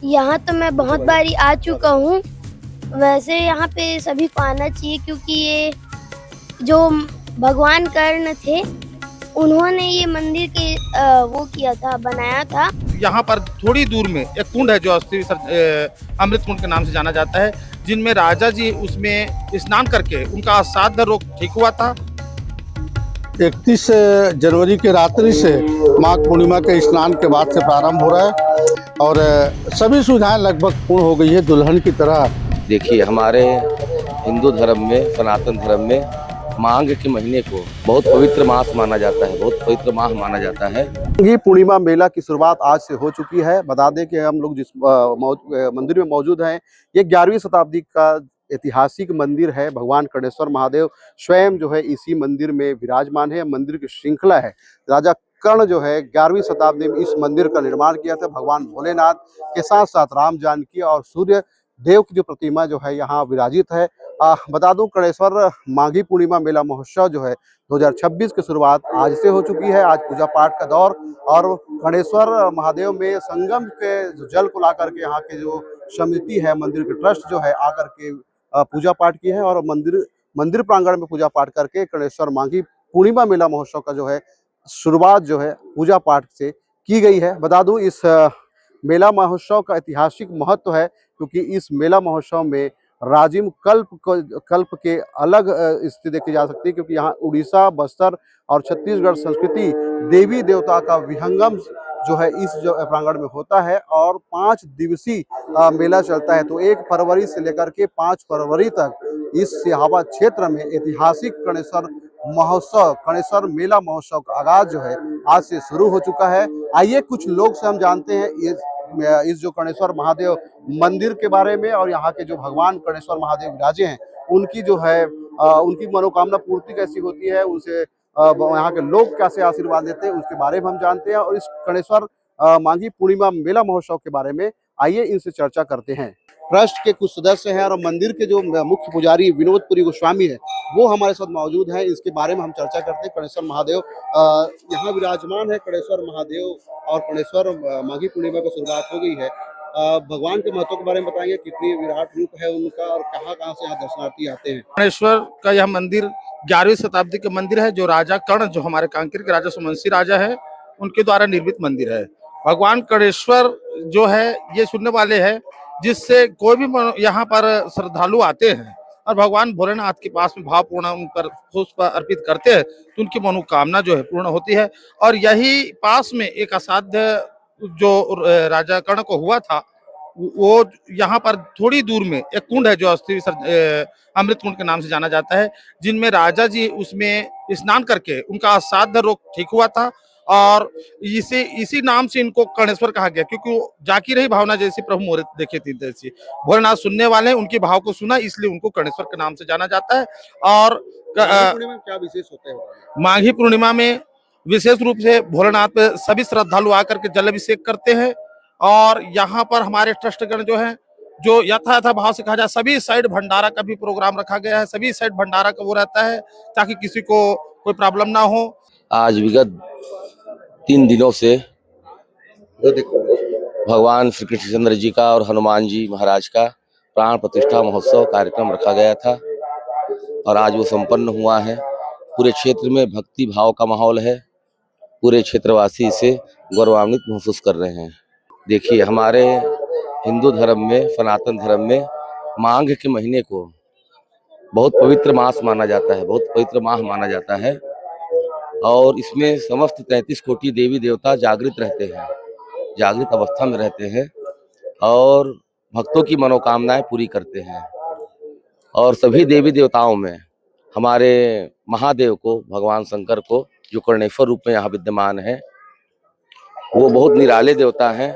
यहाँ तो मैं बहुत बारी आ चुका हूँ। वैसे यहाँ पे सभी को आना चाहिए क्योंकि ये जो भगवान कर्ण थे, उन्होंने ये मंदिर के वो किया था, बनाया था। यहाँ पर थोड़ी दूर में एक कुंड है जो अमृत कुंड के नाम से जाना जाता है, जिनमें राजा जी उसमें स्नान करके उनका असाध्य रोग ठीक हुआ था। 31 जनवरी की रात्रि से माघ पूर्णिमा के स्नान के बाद से प्रारंभ हो रहा है और सभी सुविधाएं लगभग पूर्ण हो गई है दुल्हन की तरह। देखिए, हमारे हिंदू धर्म में, सनातन धर्म में माघ के महीने को बहुत पवित्र मास माना जाता है, बहुत पवित्र माह माना जाता है। माघी पूर्णिमा मेला की शुरुआत आज से हो चुकी है। बता दें कि हम लोग जिस मंदिर में मौजूद हैं, ये 11वीं शताब्दी का ऐतिहासिक मंदिर है। भगवान कर्णेश्वर महादेव स्वयं जो है इसी मंदिर में विराजमान है। मंदिर की श्रृंखला है। राजा कर्ण जो है 11वीं शताब्दी में इस मंदिर का निर्माण किया था। भगवान भोलेनाथ के साथ साथ राम जानकी और सूर्य देव की जो प्रतिमा जो है यहाँ विराजित है। बता दूं, कर्णेश्वर माघी पूर्णिमा मेला महोत्सव जो है 2026 की शुरुआत आज से हो चुकी है। आज पूजा पाठ का दौर और कर्णेश्वर महादेव में संगम के जो जल को ला करके यहाँ के जो समिति है, मंदिर के ट्रस्ट जो है आकर के पूजा पाठ की है और मंदिर प्रांगण में पूजा पाठ करके कर्णेश्वर माघी पूर्णिमा मेला महोत्सव का जो है शुरुआत जो है पूजा पाठ से की गई है। बता दूं, इस मेला महोत्सव का ऐतिहासिक महत्व है क्योंकि इस मेला महोत्सव में राजिम कल्प के अलग स्थिति देखी जा सकती है क्योंकि यहाँ उड़ीसा, बस्तर और छत्तीसगढ़ संस्कृति देवी देवता का विहंगम जो है इस जो प्रांगण में होता है और 5 दिवसीय मेला चलता है। तो 1 फरवरी से लेकर के 5 फरवरी तक इस सिहावा क्षेत्र में ऐतिहासिक कर्णेश्वर मेला महोत्सव का आगाज जो है आज से शुरू हो चुका है। आइए कुछ लोग से हम जानते हैं इस जो कर्णेश्वर महादेव मंदिर के बारे में और यहाँ के जो भगवान कर्णेश्वर महादेव विराजे हैं उनकी जो है उनकी मनोकामना पूर्ति कैसी होती है, उनसे यहाँ के लोग कैसे आशीर्वाद देते हैं उसके बारे में हम जानते हैं। और इस कर्णेश्वर माघी पूर्णिमा मेला महोत्सव के बारे में आइए इनसे चर्चा करते हैं। ट्रस्ट के कुछ सदस्य हैं और मंदिर के जो मुख्य पुजारी विनोदपुरी गोस्वामी है वो हमारे साथ मौजूद हैं। इसके बारे में हम चर्चा करते हैं। कर्णेश्वर महादेव यहाँ विराजमान है। कर्णेश्वर महादेव और कर्णेश्वर माघी पूर्णिमा की शुरुआत हो गई है। भगवान के महत्व के बारे में बताइए, कितनी विराट रूप है उनका और कहाँ से यहाँ दर्शनार्थी आते हैं। कर्णेश्वर का यह मंदिर 11वीं शताब्दी का मंदिर है, जो राजा कर्ण, जो हमारे कांकेर के राजा सुमंसी राजा है, उनके द्वारा निर्मित मंदिर है। भगवान कर्णेश्वर जो है ये सुनने वाले हैं, जिससे कोई भी यहाँ पर श्रद्धालु आते हैं और भगवान भोलेनाथ के पास में भावपूर्ण उन पर पुष्प अर्पित करते हैं तो उनकी मनोकामना जो है पूर्ण होती है। और यही पास में एक असाध्य जो राजा कर्ण को हुआ था, वो यहाँ पर थोड़ी दूर में एक कुंड है जो अमृत कुंड के नाम से जाना जाता है, जिनमें राजा जी उसमें स्नान करके उनका असाध्य रोग ठीक हुआ था। और इसी नाम से इनको कर्णेश्वर कहा गया, क्योंकि वो जाकी रही भावना जैसी प्रभु मोरे देखे थी जैसी भोलेनाथ सुनने वाले उनके भाव को सुना, इसलिए उनको कर्णेश्वर के नाम से जाना जाता है। और क्या विशेष होता है माघी पूर्णिमा में विशेष रूप से भोलेनाथ पे सभी श्रद्धालु आकर के जल अभिषेक करते हैं। और यहाँ पर हमारे ट्रस्टगण जो है, जो यथा भाव से कहा जाए, सभी साइड भंडारा का भी प्रोग्राम रखा गया है। सभी साइड भंडारा का वो रहता है ताकि किसी को कोई प्रॉब्लम ना हो। आज विगत 3 दिनों से भगवान श्री कृष्णचंद्र जी का और हनुमान जी महाराज का प्राण प्रतिष्ठा महोत्सव कार्यक्रम रखा गया था और आज वो संपन्न हुआ है। पूरे क्षेत्र में भक्ति भाव का माहौल है। पूरे क्षेत्रवासी इसे गौरवान्वित महसूस कर रहे हैं। देखिए, हमारे हिंदू धर्म में, सनातन धर्म में माघ के महीने को बहुत पवित्र मास माना जाता है, बहुत पवित्र माह माना जाता है और इसमें समस्त 33 कोटि देवी देवता जागृत रहते हैं, जागृत अवस्था में रहते हैं और भक्तों की मनोकामनाएं पूरी करते हैं। और सभी देवी देवताओं में हमारे महादेव को, भगवान शंकर को, जो कर्णेश्वर रूप में यहाँ विद्यमान है, वो बहुत निराले देवता हैं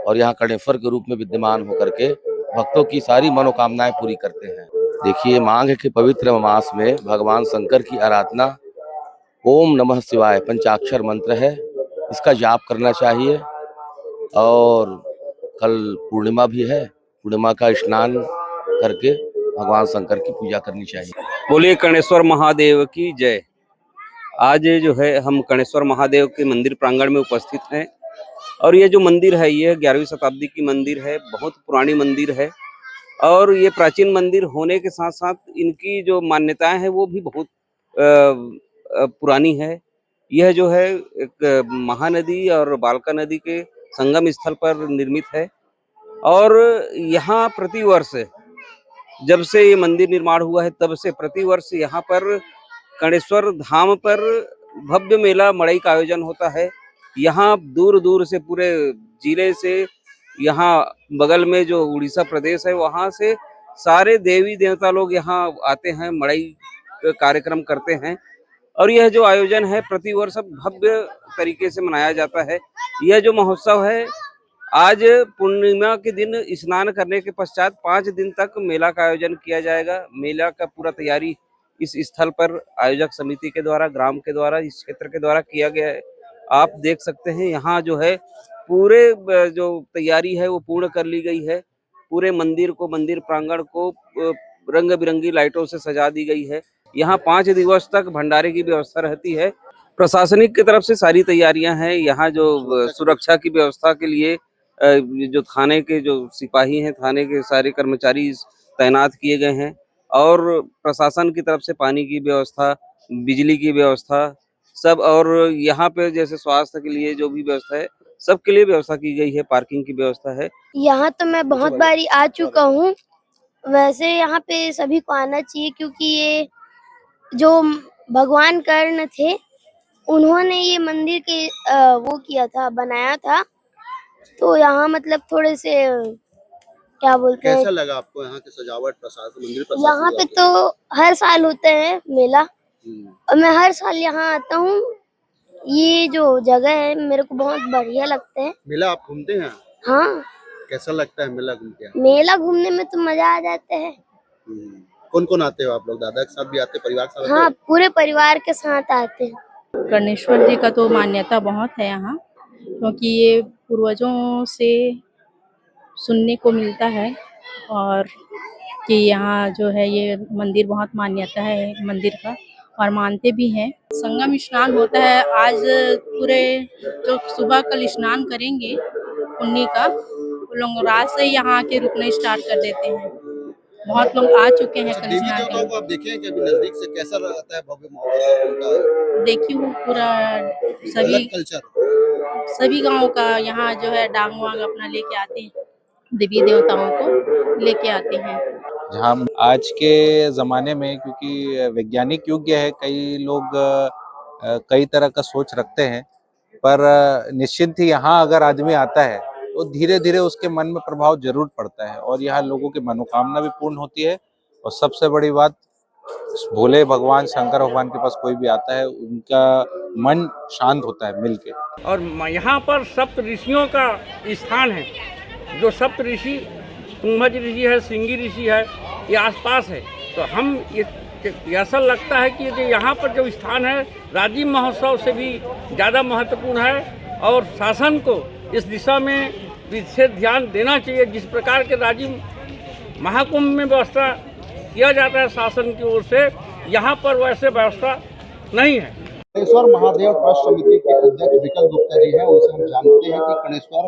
और यहाँ कर्णेश्वर के रूप में विद्यमान होकर के भक्तों की सारी मनोकामनाएं पूरी करते हैं। देखिए, माघ के पवित्र मास में भगवान शंकर की आराधना ओम नमः शिवाय पंचाक्षर मंत्र है, इसका जाप करना चाहिए। और कल पूर्णिमा भी है, पूर्णिमा का स्नान करके भगवान शंकर की पूजा करनी चाहिए। बोलिए कर्णेश्वर महादेव की जय। आज जो है हम कर्णेश्वर महादेव के मंदिर प्रांगण में उपस्थित हैं और ये जो मंदिर है ये 11वीं शताब्दी की मंदिर है, बहुत पुरानी मंदिर है। और ये प्राचीन मंदिर होने के साथ साथ इनकी जो मान्यताएं हैं वो भी बहुत पुरानी है। यह जो है एक महानदी और बालका नदी के संगम स्थल पर निर्मित है। और यहाँ प्रतिवर्ष जब से ये मंदिर निर्माण हुआ है तब से प्रतिवर्ष यहाँ पर कणेश्वर धाम पर भव्य मेला मड़ई का आयोजन होता है। यहाँ दूर दूर से पूरे जिले से, यहाँ बगल में जो उड़ीसा प्रदेश है वहाँ से सारे देवी देवता लोग यहाँ आते हैं, मड़ई कार्यक्रम करते हैं। और यह जो आयोजन है प्रतिवर्ष भव्य तरीके से मनाया जाता है। यह जो महोत्सव है आज पूर्णिमा के दिन स्नान करने के पश्चात 5 दिन तक मेला का आयोजन किया जाएगा। मेला का पूरा तैयारी इस स्थल पर आयोजक समिति के द्वारा, ग्राम के द्वारा, इस क्षेत्र के द्वारा किया गया है। आप देख सकते हैं यहाँ जो है पूरे जो तैयारी है वो पूर्ण कर ली गई है। पूरे मंदिर को, मंदिर प्रांगण को रंग बिरंगी लाइटों से सजा दी गई है। यहाँ 5 दिवस तक भंडारे की व्यवस्था रहती है। प्रशासनिक की तरफ से सारी तैयारियां हैं। यहाँ जो सुरक्षा की व्यवस्था के लिए जो थाने के जो सिपाही हैं, थाने के सारे कर्मचारी तैनात किए गए हैं। और प्रशासन की तरफ से पानी की व्यवस्था, बिजली की व्यवस्था सब, और यहाँ पे जैसे स्वास्थ्य के लिए जो भी व्यवस्था है सबके लिए व्यवस्था की गई है। पार्किंग की व्यवस्था है। यहाँ तो मैं बहुत बारी आ चुका हूँ। वैसे यहाँ पे सभी को आना चाहिए क्योंकि ये जो भगवान कर्ण थे उन्होंने ये मंदिर के वो किया था, बनाया था। तो यहाँ मतलब थोड़े से क्या बोलते हैं, कैसा लगा आपको यहाँ की सजावट, प्रशासन, मंदिर प्रशासन? यहाँ पे तो हर साल होते हैं मेला और मैं हर साल यहाँ आता हूँ। ये जो जगह है मेरे को बहुत बढ़िया लगता है। मेला आप घूमते हैं? हाँ, कैसा लगता है मेला घूम के? मेला घूमने में तो मजा आ जाता है। कौन कौन आते हो आप लोग? दादा के साथ भी आते, परिवार के साथ आते? हाँ, पूरे परिवार के साथ आते हैं। कर्णेश्वर जी का तो मान्यता बहुत है यहाँ, क्योंकि ये पूर्वजों से सुनने को मिलता है और कि यहाँ जो है ये मंदिर बहुत मान्यता है मंदिर का, और मानते भी हैं। संगम स्नान होता है आज, पूरे जो सुबह कल स्नान करेंगे पुण्य का, वो लोग रात से यहाँ के रुकना स्टार्ट कर देते हैं। बहुत लोग आ चुके हैं कल स्नान देवी को आप देखे हैं कि अभी नजदीक से कैसा रहता है भव्य माहौल? देखी हूँ पूरा, सभी कल्चर, सभी गाँव का यहाँ जो है डांग वांग अपना लेके आते हैं, देवी देवताओं को लेके आते हैं। जहाँ आज के ज़माने में, क्योंकि वैज्ञानिक युग है, कई लोग कई तरह का सोच रखते हैं, पर निश्चिंत ही यहाँ अगर आदमी आता है तो धीरे धीरे उसके मन में प्रभाव जरूर पड़ता है और यहाँ लोगों की मनोकामना भी पूर्ण होती है। और सबसे बड़ी बात, भोले भगवान, शंकर भगवान के पास कोई भी आता है उनका मन शांत होता है मिलके। और यहाँ पर सप्त ऋषियों का स्थान है। जो सप्त ऋषि, कुंभज ऋषि है, सिंगी ऋषि है, ये आसपास है। तो हम ऐसा लगता है कि ये यहाँ पर जो स्थान है राजीव महोत्सव से भी ज़्यादा महत्वपूर्ण है और शासन को इस दिशा में विशेष ध्यान देना चाहिए। जिस प्रकार के राजीव महाकुंभ में व्यवस्था किया जाता है शासन की ओर से, यहाँ पर वैसे व्यवस्था नहीं है। कणेश्वर महादेव ट्रस्ट समिति के अध्यक्ष विकल्प गुप्ता जी हैं, उनसे हम जानते हैं कि कणेश्वर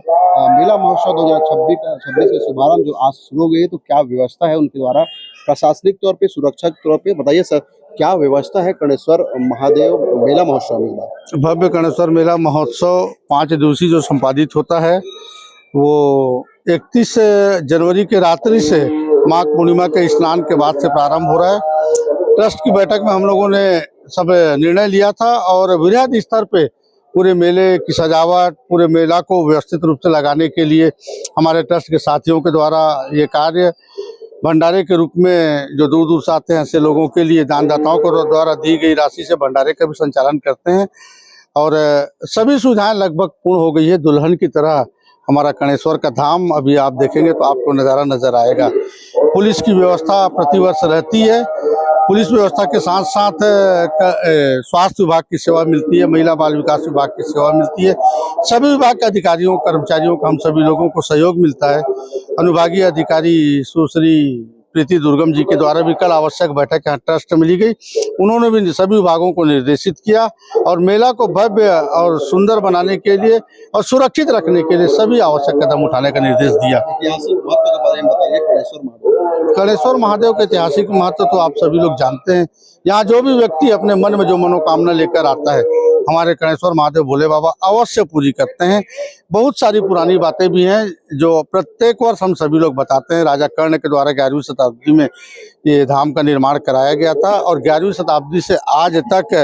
मेला महोत्सव 2026 का शुभारंभ जो आज शुरू हो गई है, तो क्या व्यवस्था है उनके द्वारा प्रशासनिक तौर पे, सुरक्षा के तौर पे? बताइए सर, क्या व्यवस्था है कणेश्वर महादेव मेला महोत्सव में? भव्य कणेश्वर मेला महोत्सव 5 दिवसीय जो संपादित होता है वो 31 जनवरी के रात्रि से माघ पूर्णिमा के स्नान के बाद से प्रारंभ हो रहा है। ट्रस्ट की बैठक में हम लोगों ने सब निर्णय लिया था और वृहद स्तर पे पूरे मेले की सजावट, पूरे मेला को व्यवस्थित रूप से लगाने के लिए हमारे ट्रस्ट के साथियों के द्वारा ये कार्य भंडारे के रूप में जो दूर दूर से आते हैं ऐसे लोगों के लिए दानदाताओं को द्वारा दी गई राशि से भंडारे का भी संचालन करते हैं। और सभी सुविधाएं लगभग पूर्ण हो गई है। दुल्हन की तरह हमारा कणेश्वर का धाम अभी आप देखेंगे तो आपको नज़ारा नजर आएगा। पुलिस की व्यवस्था प्रतिवर्ष रहती है। पुलिस व्यवस्था के साथ साथ स्वास्थ्य विभाग की सेवा मिलती है, महिला बाल विकास विभाग की सेवा मिलती है। सभी विभाग के अधिकारियों, कर्मचारियों का हम सभी लोगों को सहयोग मिलता है। अनुविभागीय अधिकारी सुश्री प्रीति दुर्गम जी के द्वारा भी कल आवश्यक बैठक यहाँ ट्रस्ट में ली गई। उन्होंने भी सभी विभागों को निर्देशित किया और मेला को भव्य और सुंदर बनाने के लिए और सुरक्षित रखने के लिए सभी आवश्यक कदम उठाने का निर्देश दिया। ऐतिहासिक महत्व के बारे में बताइए कणेश्वर महादेव। कणेश्वर महादेव के ऐतिहासिक महत्व तो आप सभी लोग जानते हैं। यहाँ जो भी व्यक्ति अपने मन में जो मनोकामना लेकर आता है, हमारे कणेश्वर महादेव भोले बाबा अवश्य पूरी करते हैं। बहुत सारी पुरानी बातें भी हैं जो प्रत्येक वर्ष हम सभी लोग बताते हैं। राजा कर्ण के द्वारा 11वीं शताब्दी में ये धाम का निर्माण कराया गया था और 11वीं शताब्दी से आज तक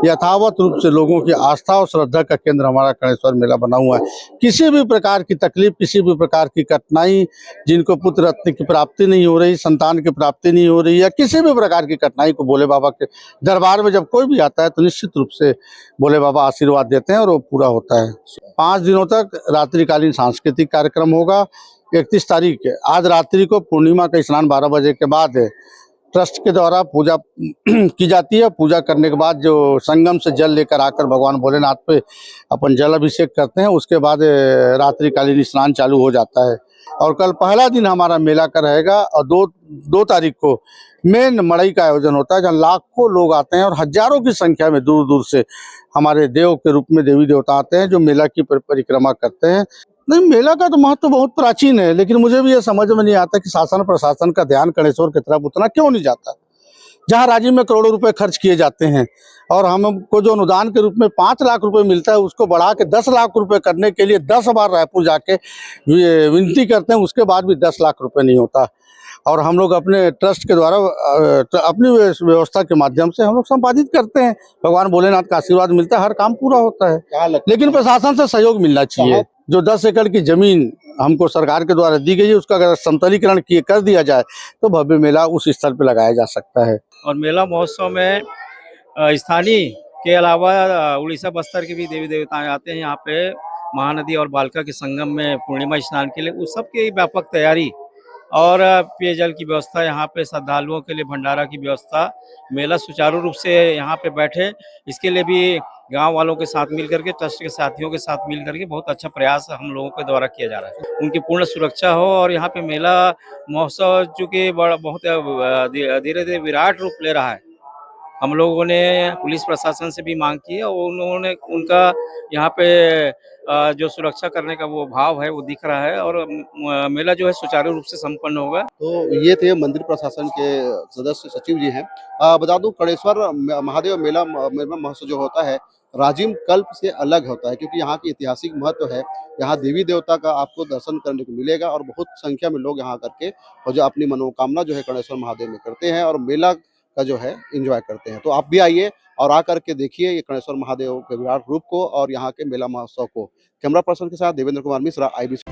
यथावत रूप से लोगों की आस्था और श्रद्धा का केंद्र हमारा कणेश्वर मेला बना हुआ है। किसी भी प्रकार की तकलीफ, किसी भी प्रकार की कठिनाई, जिनको पुत्र रत्न की प्राप्ति नहीं हो रही, संतान की प्राप्ति नहीं हो रही, या किसी भी प्रकार की कठिनाई को भोले बाबा के दरबार में जब कोई भी आता है तो निश्चित रूप से भोले बाबा आशीर्वाद देते हैं और वो पूरा होता है। 5 दिनों तक रात्रिकालीन सांस्कृतिक कार्यक्रम होगा। 31 तारीख आज रात्रि को पूर्णिमा का स्नान 12 बजे के बाद ट्रस्ट के द्वारा पूजा की जाती है। पूजा करने के बाद जो संगम से जल लेकर आकर भगवान भोलेनाथ पे अपन जल अभिषेक करते हैं, उसके बाद रात्रिकालीन स्नान चालू हो जाता है। और कल पहला दिन हमारा मेला का रहेगा और 2 तारीख को मेन मड़ई का आयोजन होता है, जहाँ लाखों लोग आते हैं और हजारों की संख्या में दूर दूर से हमारे देव के रूप में देवी देवता आते हैं जो मेला की परिक्रमा करते हैं। नहीं, मेला का तो महत्व बहुत प्राचीन है, लेकिन मुझे भी ये समझ में नहीं आता कि शासन प्रशासन का ध्यान कणेश्वर की तरफ उतना क्यों नहीं जाता। जहाँ राज्य में करोड़ों रुपए खर्च किए जाते हैं और हमको जो अनुदान के रूप में 5 लाख रुपए मिलता है, उसको बढ़ा के 10 लाख रुपए करने के लिए 10 बार रायपुर जाके विनती करते हैं, उसके बाद भी 10 लाख रुपए नहीं होता। और हम लोग अपने ट्रस्ट के द्वारा अपनी व्यवस्था के माध्यम से हम लोग संपादित करते हैं। भगवान भोलेनाथ का आशीर्वाद मिलता है, हर काम पूरा होता है। लेकिन प्रशासन से सहयोग मिलना चाहिए। जो 10 एकड़ की जमीन हमको सरकार के द्वारा दी गई है, उसका अगर समतलीकरण कर दिया जाए तो भव्य मेला उस स्थल पर लगाया जा सकता है। और मेला महोत्सव में स्थानीय के अलावा उड़ीसा बस्तर के भी देवी देवताएं आते हैं यहाँ पे महानदी और बालका के संगम में पूर्णिमा स्नान के लिए। उस सब की व्यापक तैयारी और पेयजल की व्यवस्था, यहाँ पे श्रद्धालुओं के लिए भंडारा की व्यवस्था, मेला सुचारू रूप से यहाँ पे बैठे, इसके लिए भी गांव वालों के साथ मिल करके, ट्रस्ट के साथियों के साथ मिल करके बहुत अच्छा प्रयास हम लोगों के द्वारा किया जा रहा है। उनकी पूर्ण सुरक्षा हो और यहाँ पे मेला महोत्सव चूँकि बहुत धीरे धीरे विराट रूप ले रहा है। हम लोगों ने पुलिस प्रशासन से भी मांग की है और उन्होंने उनका यहाँ पे जो सुरक्षा करने का वो भाव है वो दिख रहा है और मेला जो है सुचारू रूप से संपन्न होगा। तो ये थे मंदिर प्रशासन के सदस्य सचिव जी हैं। बता दूं, कणेश्वर महादेव मेला महोत्सव जो होता है राजिम कल्प से अलग होता है, क्योंकि यहाँ की ऐतिहासिक महत्व है। यहाँ देवी देवता का आपको दर्शन करने को मिलेगा और बहुत संख्या में लोग यहाँ करके और जो अपनी मनोकामना जो है कणेश्वर महादेव में करते हैं और मेला का जो है एंजॉय करते हैं। तो आप भी आइए और आकर के देखिए ये कणेश्वर महादेव के विराट रूप को और यहाँ के मेला महोत्सव को। कैमरा पर्सन के साथ देवेंद्र कुमार मिश्रा, IBC।